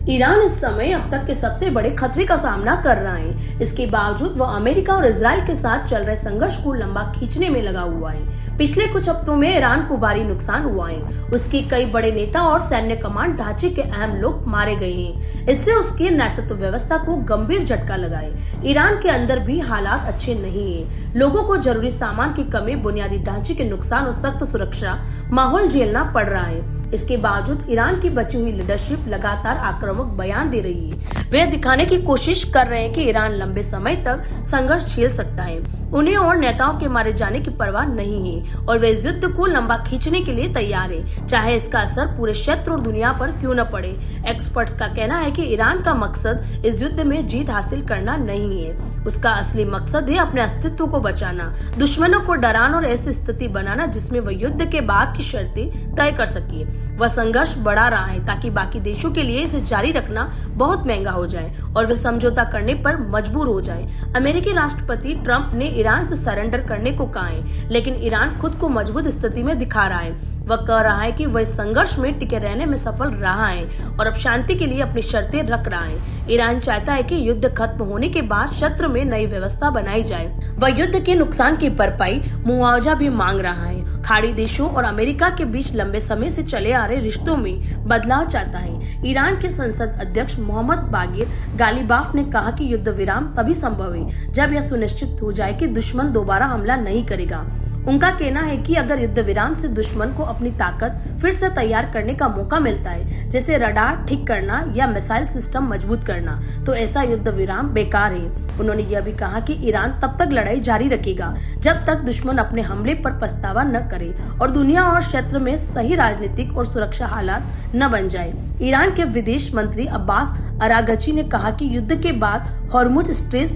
Iran इस समय अब तक के सबसे बड़े खतरे का सामना कर रहा है। इसके बावजूद वह अमेरिका और इजराइल के साथ चल रहे संघर्ष को लंबा खींचने में लगा हुआ है। पिछले कुछ हफ्तों में ईरान को भारी नुकसान हुआ है। उसके कई बड़े नेता और सैन्य कमांड ढांचे के अहम लोग मारे गए हैं। इससे उसकी नेतृत्व व्यवस्था को गंभीर झटका लगा है। ईरान के अंदर भी हालात अच्छे नहीं है। लोगों को जरूरी सामान की कमी, बुनियादी ढांचे के नुकसान और सख्त सुरक्षा माहौल झेलना पड़ रहा है। इसके बावजूद ईरान की बची हुई लीडरशिप लगातार आक्रामक बयान दे रही है। वे दिखाने की कोशिश कर रहे हैं कि ईरान लंबे समय तक संघर्ष झेल सकता है। उन्हें और नेताओं के मारे जाने की परवाह नहीं है और वे इस युद्ध को लंबा खींचने के लिए तैयार है, चाहे इसका असर पूरे क्षेत्र और दुनिया पर क्यों न पड़े। एक्सपर्ट्स का कहना है कि ईरान का मकसद इस युद्ध में जीत हासिल करना नहीं है। उसका असली मकसद है अपने अस्तित्व को बचाना, दुश्मनों को डराना और ऐसी स्थिति बनाना जिसमें वह युद्ध के बाद की शर्तें तय कर सके। वह संघर्ष बढ़ा रहा है ताकि बाकी देशों के लिए इसे जारी रखना बहुत महंगा हो जाए और वे समझौता करने पर मजबूर हो जाए। अमेरिकी राष्ट्रपति ट्रंप ने ईरान से सरेंडर करने को कहा है, लेकिन ईरान खुद को मजबूत स्थिति में दिखा रहा है। वह कह रहा है कि वह इस संघर्ष में टिके रहने में सफल रहा है और अब शांति के लिए अपनी शर्तें रख रहा है। ईरान चाहता है कि युद्ध खत्म होने के बाद क्षेत्र में नई व्यवस्था बनाई जाए। वह युद्ध के नुकसान की भरपाई, मुआवजा भी मांग रहा है। खाड़ी देशों और अमेरिका के बीच लंबे समय से चले आ रहे रिश्तों में बदलाव चाहता है। ईरान के संसद अध्यक्ष मोहम्मद बागिर गालिबाफ ने कहा कि युद्ध विराम तभी संभव है जब यह सुनिश्चित हो जाए कि दुश्मन दोबारा हमला नहीं करेगा। उनका कहना है कि अगर युद्ध विराम से दुश्मन को अपनी ताकत फिर से तैयार करने का मौका मिलता है, जैसे रडार ठीक करना या मिसाइल सिस्टम मजबूत करना, तो ऐसा युद्ध विराम बेकार है। उन्होंने यह भी कहा कि ईरान तब तक लड़ाई जारी रखेगा जब तक दुश्मन अपने हमले पर पछतावा न करे और दुनिया और क्षेत्र में सही राजनीतिक और सुरक्षा हालात न बन जाए। ईरान के विदेश मंत्री अब्बास अरागची ने कहा कि युद्ध के बाद हॉर्मुज स्ट्रेस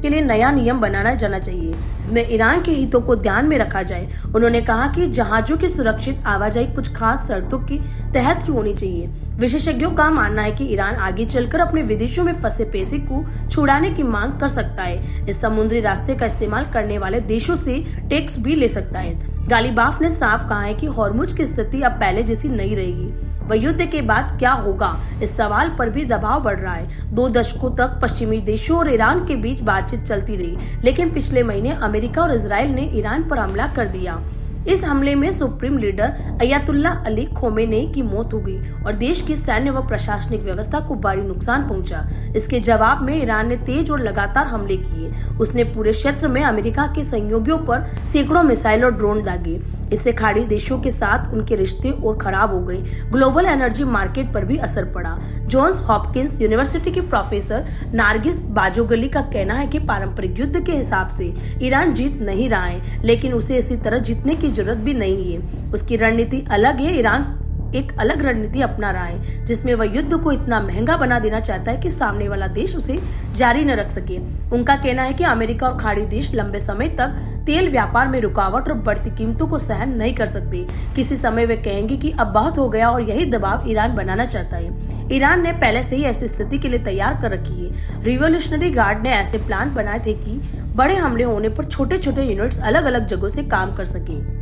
के लिए नया नियम बनाना जाना चाहिए जिसमें ईरान के हितों को ध्यान में रखा जाए। उन्होंने कहा कि जहाजों की सुरक्षित आवाजाही कुछ खास शर्तों के तहत ही होनी चाहिए। विशेषज्ञों का मानना है कि ईरान आगे चलकर अपने विदेशों में फंसे पैसे को छुड़ाने की मांग कर सकता है। इस समुद्री रास्ते का इस्तेमाल करने वाले देशों से टैक्स भी ले सकता है। गालिबाफ ने साफ कहा है कि हॉर्मुज की स्थिति अब पहले जैसी नहीं रहेगी। वह युद्ध के बाद क्या होगा, इस सवाल पर भी दबाव बढ़ रहा है। 2 दशकों तक पश्चिमी देशों और ईरान के बीच बातचीत चलती रही, लेकिन पिछले महीने अमेरिका और इजराइल ने ईरान पर हमला कर दिया। इस हमले में सुप्रीम लीडर अयतुल्ला अली खोमेनी की मौत हो गई और देश की सैन्य व प्रशासनिक व्यवस्था को भारी नुकसान पहुंचा। इसके जवाब में ईरान ने तेज और लगातार हमले किए। उसने पूरे क्षेत्र में अमेरिका के सहयोगियों पर सैकड़ों मिसाइल और ड्रोन दागे। इससे खाड़ी देशों के साथ उनके रिश्ते और खराब हो गए। ग्लोबल एनर्जी मार्केट पर भी असर पड़ा। जॉन्स हॉपकिंस यूनिवर्सिटी की प्रोफेसर नारगिस बाजोगली का कहना है कि पारंपरिक युद्ध के हिसाब से ईरान जीत नहीं रहा है, लेकिन उसे इसी तरह जीतने की जरूरत भी नहीं है। उसकी रणनीति अलग है। ईरान एक अलग रणनीति अपना रहा है जिसमें वह युद्ध को इतना महंगा बना देना चाहता है कि सामने वाला देश उसे जारी न रख सके। उनका कहना है कि अमेरिका और खाड़ी देश लंबे समय तक तेल व्यापार में रुकावट और बढ़ती कीमतों को सहन नहीं कर सकते। किसी समय वे कहेंगे कि अब बहुत हो गया और यही दबाव ईरान बनाना चाहता है। ईरान ने पहले से ही ऐसी स्थिति के लिए तैयार कर रखी है। रिवोल्यूशनरी गार्ड ने ऐसे प्लान बनाए थे कि बड़े हमले होने पर छोटे छोटे यूनिट्स अलग अलग जगहों से काम कर सके।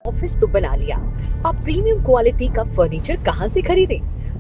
ऑफिस तो बना लिया, अब प्रीमियम क्वालिटी का फर्नीचर कहां से खरीदें?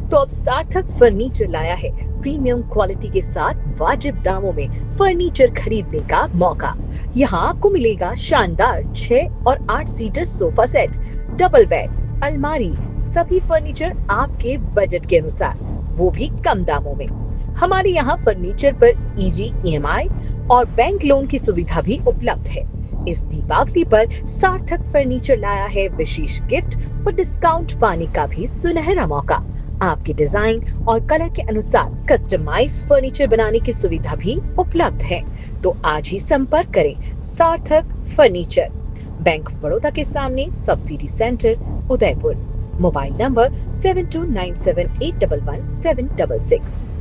तो अब सार्थक फर्नीचर लाया है प्रीमियम क्वालिटी के साथ वाजिब दामों में फर्नीचर खरीदने का मौका। यहाँ आपको मिलेगा शानदार 6 और 8 seater sofa set, double bed, अलमारी, सभी फर्नीचर आपके बजट के अनुसार, वो भी कम दामों में। हमारे यहाँ फर्नीचर पर इजी EMI और बैंक लोन की सुविधा भी उपलब्ध है। इस दीपावली पर सार्थक फर्नीचर लाया है विशेष गिफ्ट और डिस्काउंट पाने का भी सुनहरा मौका। आपके डिजाइन और कलर के अनुसार कस्टमाइज्ड फर्नीचर बनाने की सुविधा भी उपलब्ध है। तो आज ही संपर्क करें सार्थक फर्नीचर, बैंक ऑफ बड़ौदा के सामने, subsidy centre, Udaipur. Mobile number 7297811766।